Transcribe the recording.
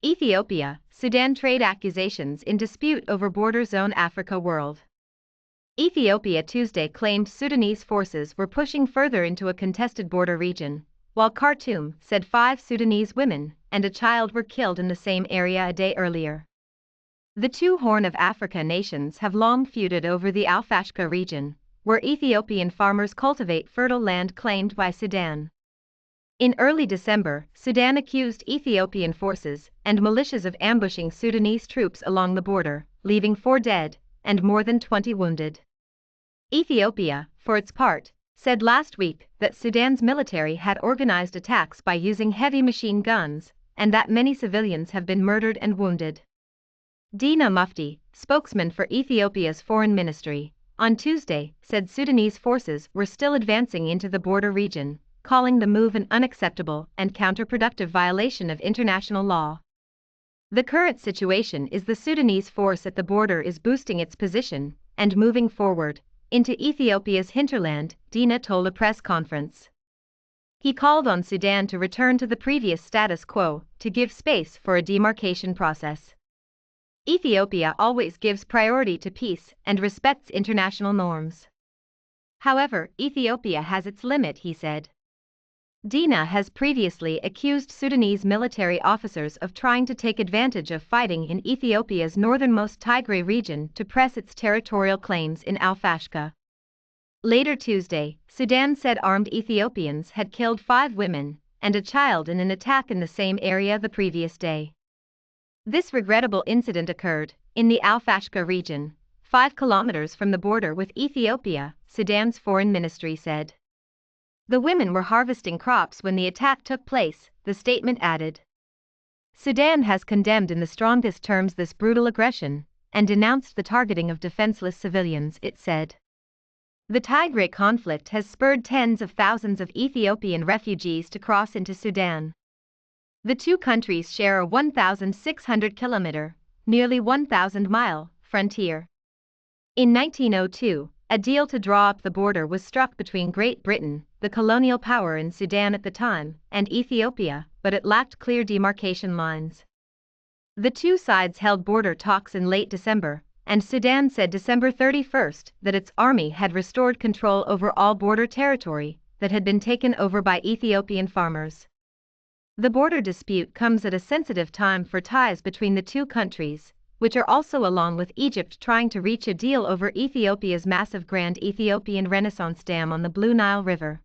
Ethiopia, Sudan trade accusations in dispute over border zone. Africa world. Ethiopia Tuesday claimed Sudanese forces were pushing further into a contested border region, while Khartoum said 5 Sudanese women and a child were killed in the same area a day earlier. The two Horn of Africa nations have long feuded over the Al-Fashqa region, where Ethiopian farmers cultivate fertile land claimed by Sudan. In early December, Sudan accused Ethiopian forces and militias of ambushing Sudanese troops along the border, leaving 4 dead and more than 20 wounded. Ethiopia, for its part, said last week that Sudan's military had organized attacks by using heavy machine guns and that many civilians have been murdered and wounded. Dina Mufti, spokesman for Ethiopia's foreign ministry, on Tuesday said Sudanese forces were still advancing into the border region, calling the move an unacceptable and counterproductive violation of international law. The current situation is the Sudanese force at the border is boosting its position and moving forward into Ethiopia's hinterland, Dina told a press conference. He called on Sudan to return to the previous status quo to give space for a demarcation process. Ethiopia always gives priority to peace and respects international norms. However, Ethiopia has its limit, he said. Dina has previously accused Sudanese military officers of trying to take advantage of fighting in Ethiopia's northernmost Tigray region to press its territorial claims in Al-Fashqa. Later Tuesday, Sudan said armed Ethiopians had killed 5 women and a child in an attack in the same area the previous day. This regrettable incident occurred in the Al-Fashqa region, 5 kilometers from the border with Ethiopia, Sudan's foreign ministry said. The women were harvesting crops when the attack took place, the statement added. Sudan has condemned in the strongest terms this brutal aggression and denounced the targeting of defenseless civilians, it said. The Tigray conflict has spurred tens of thousands of Ethiopian refugees to cross into Sudan. The two countries share a 1,600-kilometer, nearly 1,000-mile, frontier. In 1902, a deal to draw up the border was struck between Great Britain, the colonial power in Sudan at the time, and Ethiopia, but it lacked clear demarcation lines. The two sides held border talks in late December, and Sudan said December 31 that its army had restored control over all border territory that had been taken over by Ethiopian farmers. The border dispute comes at a sensitive time for ties between the two countries, which are also along with Egypt trying to reach a deal over Ethiopia's massive Grand Ethiopian Renaissance Dam on the Blue Nile River.